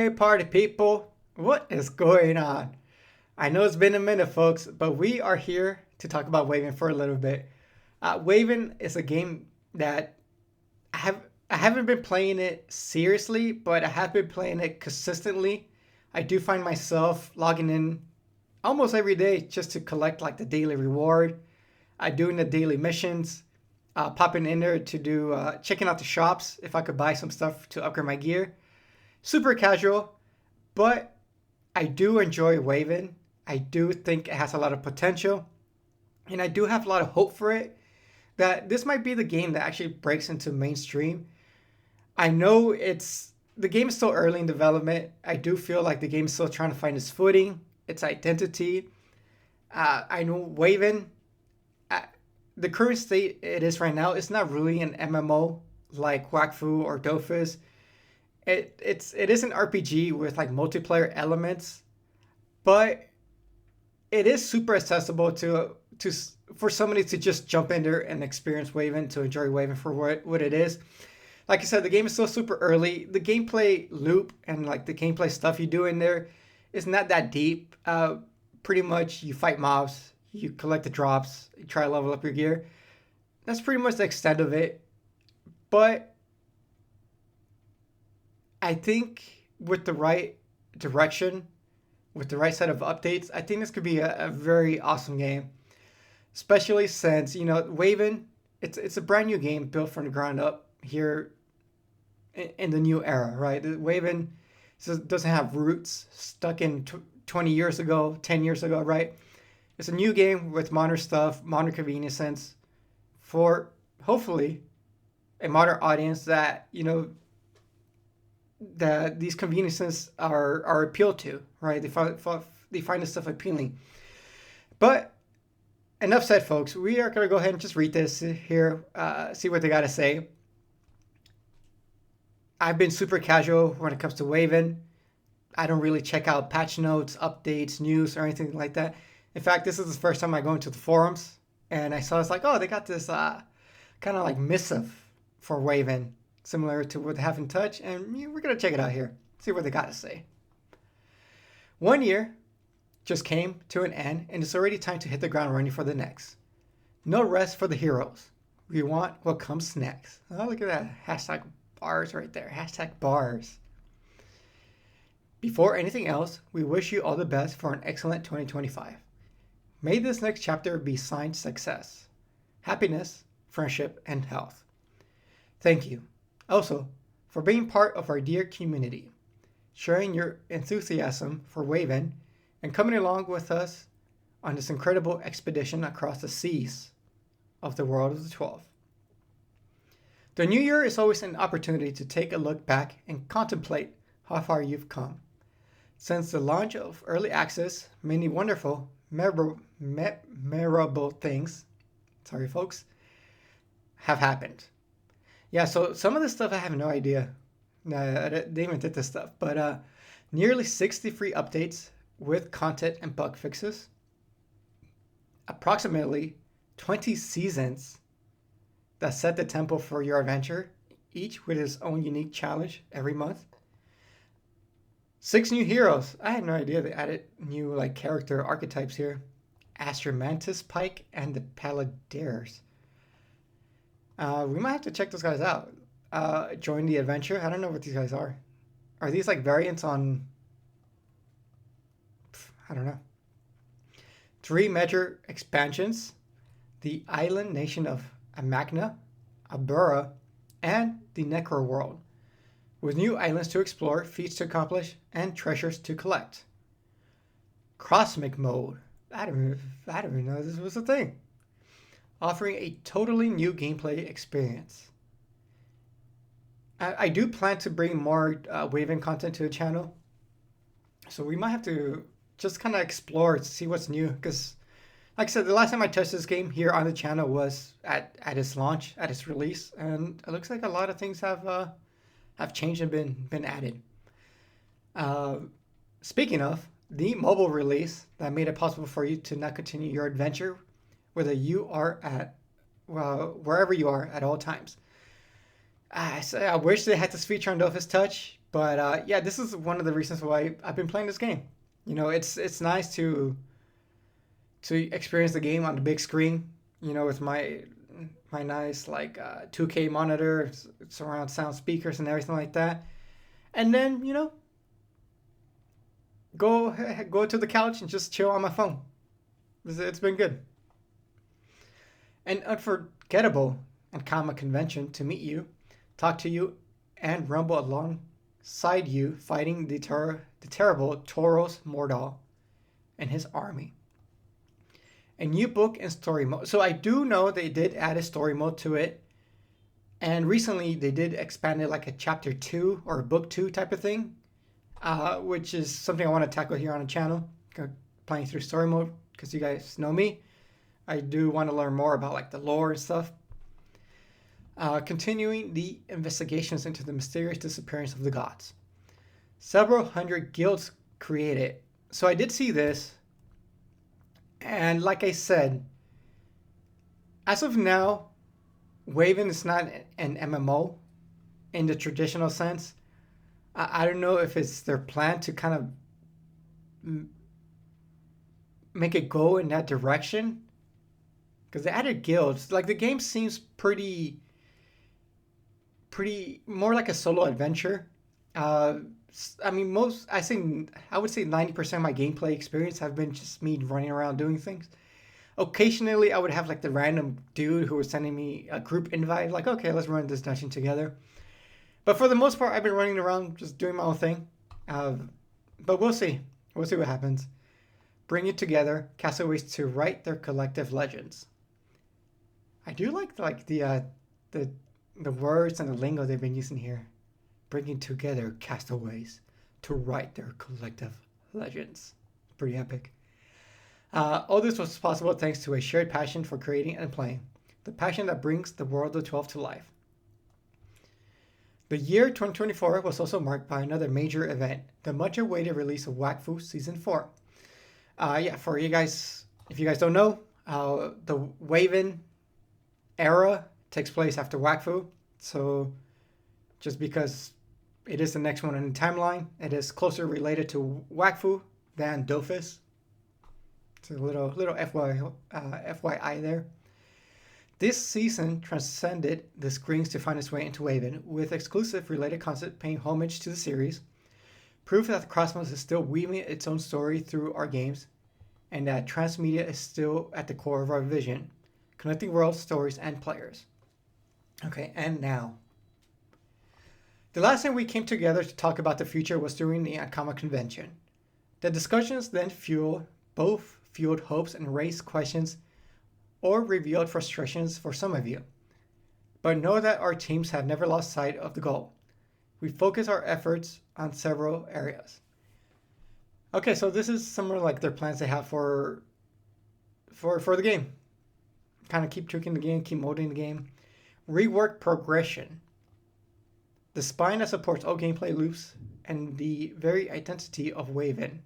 Hey, party people, what is going on? I know it's been a minute, folks, but we are here to talk about Waven for a little bit. Waven is a game that I have I haven't been playing it seriously, but I have been playing it consistently. I do find myself logging in almost every day just to collect like the daily reward, doing the daily missions, popping in there to do checking out the shops if I could buy some stuff to upgrade my gear. Super casual, but I do enjoy Waven. I do think it has a lot of potential, and I do have a lot of hope for it. That this might be the game that actually breaks into mainstream. I know it's the game is still early in development. I do feel like the game is still trying to find its footing, its identity. I know Waven, uh, the current state it is right now, it's not really an MMO like Wakfu or Dofus. It is an RPG with like multiplayer elements, but it is super accessible to for somebody to just jump in there and experience Waven, to enjoy Waven for what it is. Like I said, the game is still super early. The gameplay loop and like the gameplay stuff you do in there is not that deep. Pretty much you fight mobs, you collect the drops, you try to level up your gear. That's pretty much the extent of it. But I think with the right direction, with the right set of updates, I think this could be a very awesome game. Especially since Waven, it's a brand new game built from the ground up here in the new era, right? Waven doesn't have roots stuck in 20 years ago, 10 years ago, right? It's a new game with modern stuff, modern conveniences for hopefully a modern audience that that these conveniences are appealed to, right? They find this stuff appealing. But enough said, folks. We are gonna go ahead and just read this here, see what they got to say. I've been super casual when it comes to Waven. I don't really check out patch notes, updates, news, or anything like that. In fact, this is the first time I go into the forums and I saw it's like, oh, they got this kind of like missive for Waven, similar to what they have in Touch, and we're gonna check it out here, see what they got to say. 1 year just came to an end, and it's already time to hit the ground running for the next. No rest for the heroes. We want what comes next. Oh, look at that. Hashtag bars right there. Hashtag bars. Before anything else, we wish you all the best for an excellent 2025. May this next chapter be signed success, happiness, friendship, and health. Thank you. Also, for being part of our dear community, sharing your enthusiasm for Waven, and coming along with us on this incredible expedition across the seas of the world of the 12. The new year is always an opportunity to take a look back and contemplate how far you've come. Since the launch of early access, many wonderful, memorable things, sorry folks, have happened. Yeah, so some of this stuff I have no idea. They even did this stuff, but nearly 60 free updates with content and bug fixes, approximately 20 seasons that set the tempo for your adventure, each with its own unique challenge every month. 6 new heroes. I had no idea they added new like character archetypes here. Astromantis Pike and the Paladiers. We might have to check those guys out. Join the adventure. I don't know what these guys are. Are these like variants on? I don't know. 3 major expansions: the island nation of Amagna, Abura, and the Necro world, with new islands to explore, feats to accomplish, and treasures to collect. Cosmic mode. I don't even know this was a thing. Offering a totally new gameplay experience. I do plan to bring more Waven content to the channel, so we might have to just kind of explore to see what's new. Because, like I said, the last time I touched this game here on the channel was at its launch, at its release, and it looks like a lot of things have changed and been added. Speaking of the mobile release that made it possible for you to not continue your adventure, whether you are at wherever you are at all times. I wish they had this feature on Dofus Touch, But yeah, this is one of the reasons why I've been playing this game. It's nice to experience the game on the big screen. With my nice like 2K monitor, surround sound speakers, and everything like that. And then go to the couch and just chill on my phone. It's been good and unforgettable and common convention to meet you, talk to you, and rumble alongside you fighting the terrible Tauros Mordal and his army. A new book and story mode. So I do know they did add a story mode to it. And recently they did expand it like a chapter 2 or a book 2 type of thing, which is something I want to tackle here on the channel, playing through story mode, because you guys know me. I do want to learn more about like the lore and stuff. Continuing the investigations into the mysterious disappearance of the gods. Several hundred guilds created. So I did see this. And like I said, as of now, Waven is not an MMO in the traditional sense. I don't know if it's their plan to kind of make it go in that direction. Because they added guilds. Like the game seems pretty more like a solo adventure. I mean, I would say 90% of my gameplay experience have been just me running around doing things. Occasionally, I would have like the random dude who was sending me a group invite, like, okay, let's run this dungeon together. But for the most part, I've been running around just doing my own thing. But we'll see. We'll see what happens. Bring it together, castaways to write their collective legends. I do like the words and the lingo they've been using here. Bringing together castaways to write their collective legends. Pretty epic. All this was possible thanks to a shared passion for creating and playing. The passion that brings the world of 12 to life. The year 2024 was also marked by another major event, the much awaited release of Wakfu Season 4. For you guys, if you guys don't know, the Waven era takes place after Wakfu. So just because it is the next one in the timeline, it is closer related to Wakfu than Dofus. It's a little FYI there. This season transcended the screens to find its way into Waven, with exclusive related content paying homage to the series, proof that the Cosmos is still weaving its own story through our games, and that transmedia is still at the core of our vision, connecting worlds, stories, and players. Okay, and now. The last time we came together to talk about the future was during the Ankama convention. The discussions then fueled hopes and raised questions or revealed frustrations for some of you. But know that our teams have never lost sight of the goal. We focus our efforts on several areas. Okay, so this is some of like their plans they have for the game. Kind of keep tweaking the game, keep molding the game. Rework progression. The spine that supports all gameplay loops and the very identity of Waven.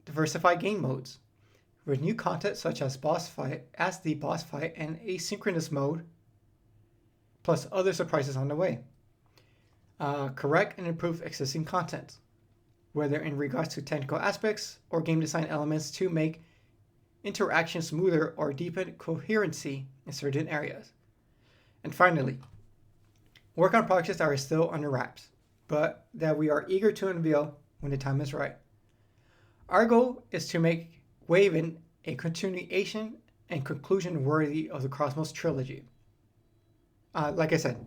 Diversify game modes. With new content such as the boss fight and asynchronous mode, plus other surprises on the way. Correct and improve existing content, whether in regards to technical aspects or game design elements to make interaction smoother or deepen coherency in certain areas. And finally, work on projects that are still under wraps, but that we are eager to unveil when the time is right. Our goal is to make Waven a continuation and conclusion worthy of the Cosmos trilogy. Like I said,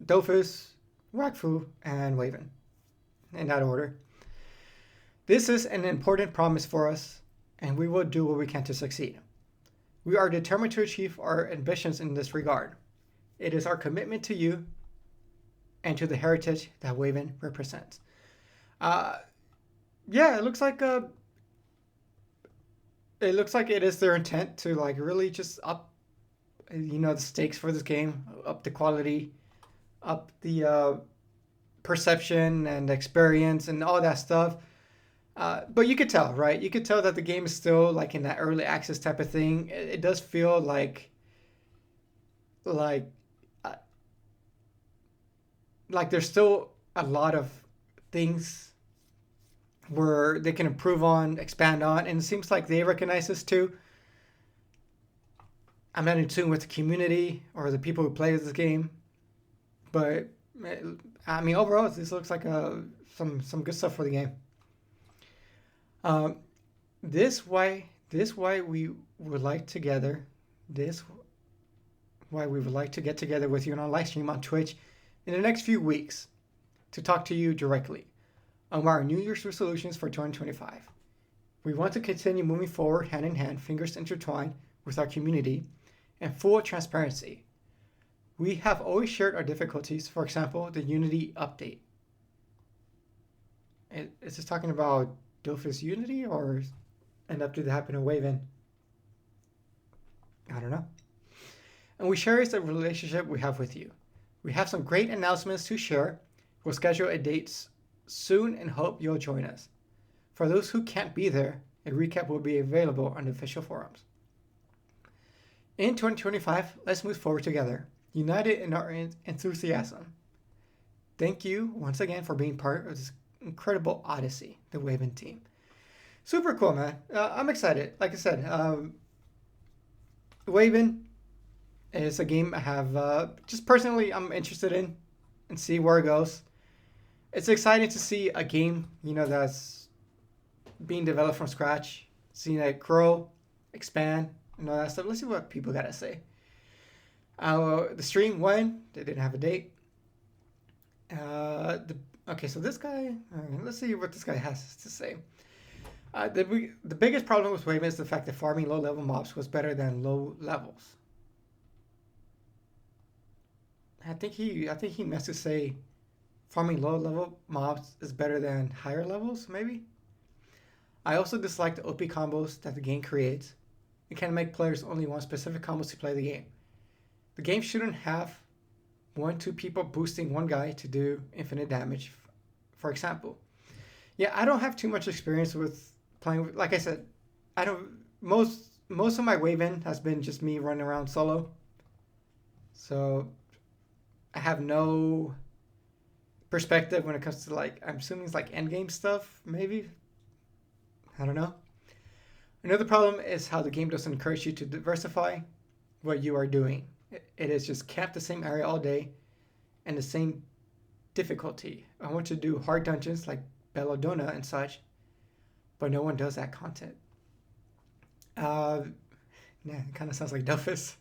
Dofus, Wakfu, and Waven, in that order. This is an important promise for us, and we will do what we can to succeed. We are determined to achieve our ambitions in this regard. It is our commitment to you and to the heritage that Waven represents. It looks like it is their intent to like really just up, the stakes for this game, up the quality, up the perception and experience and all that stuff. But you could tell, right? You could tell that the game is still like in that early access type of thing. It does feel like like there's still a lot of things where they can improve on, expand on, and it seems like they recognize this too. I'm not in tune with the community or the people who play this game, but I mean overall, this looks like some good stuff for the game. Um, this why we would like together. This why we would like to get together with you on a live stream on Twitch in the next few weeks to talk to you directly on our New Year's resolutions for 2025. We want to continue moving forward hand in hand, fingers intertwined with our community, and full transparency. We have always shared our difficulties, for example, the Unity update. Is this talking about Dofus Unity or an update that happened in Waven? I don't know. And we share the relationship we have with you. We have some great announcements to share. We'll schedule a date soon and hope you'll join us. For those who can't be there, a recap will be available on the official forums. In 2025, let's move forward together, united in our enthusiasm. Thank you once again for being part of this incredible odyssey, the Waven team. Super cool, man. I'm excited. Like I said, Waven is a game I have just personally I'm interested in and see where it goes. It's exciting to see a game, that's being developed from scratch, seeing it grow, expand, and all that stuff. Let's see what people gotta say. The stream when they didn't have a date. Okay, so this guy. Let's see what this guy has to say. The biggest problem with Waven is the fact that farming low level mobs was better than low levels. I think he meant to say farming low level mobs is better than higher levels, maybe. I also dislike the OP combos that the game creates. It can make players only want specific combos to play the game. The game shouldn't have 1-2 people boosting one guy to do infinite damage, for example. Yeah, I don't have too much experience with playing with, like I said, I don't most of my Waven has been just me running around solo. So I have no perspective when it comes to I'm assuming it's like endgame stuff, maybe. I don't know. Another problem is how the game doesn't encourage you to diversify what you are doing. It is just camped the same area all day and the same difficulty. I want to do hard dungeons like Belladonna and such, but no one does that content. Yeah, it kind of sounds like Duffus.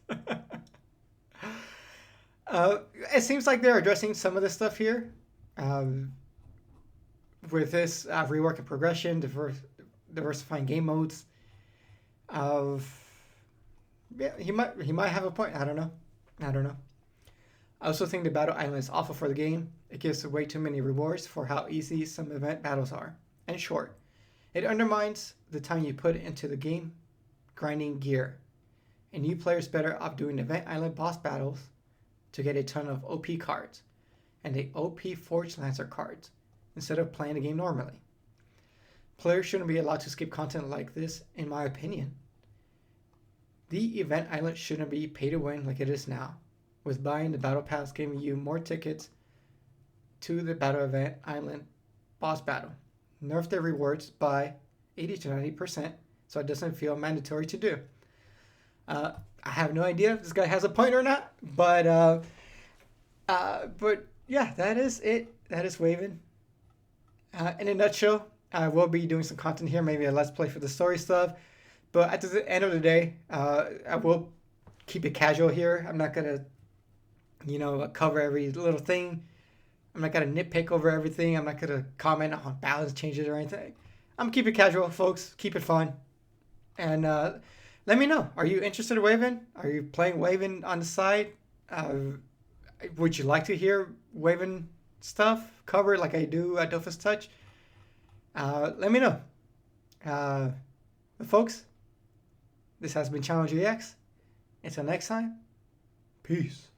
It seems like they're addressing some of this stuff here. With this rework and progression, diversifying game modes. Yeah, he might have a point. I don't know. I also think the battle island is awful for the game. It gives way too many rewards for how easy some event battles are, and short. It undermines the time you put into the game grinding gear. And new players better off doing event island boss battles to get a ton of OP cards and the OP Forge Lancer cards instead of playing the game normally. Players shouldn't be allowed to skip content like this, in my opinion. The event island shouldn't be pay to win like it is now, with buying the battle pass giving you more tickets to the battle event island boss battle. Nerf the rewards by 80 to 90% so it doesn't feel mandatory to do. I have no idea if this guy has a point or not, but yeah, that is it. That is Waven. In a nutshell, I will be doing some content here, maybe a let's play for the story stuff. But at the end of the day, I will keep it casual here. I'm not gonna, cover every little thing. I'm not gonna nitpick over everything. I'm not gonna comment on balance changes or anything. I'm gonna keep it casual, folks. Keep it fun. And let me know. Are you interested in Waven? Are you playing Waven on the side? Would you like to hear Waven stuff covered like I do at Dofus Touch? Let me know. But folks, this has been Channel GX. Until next time, peace.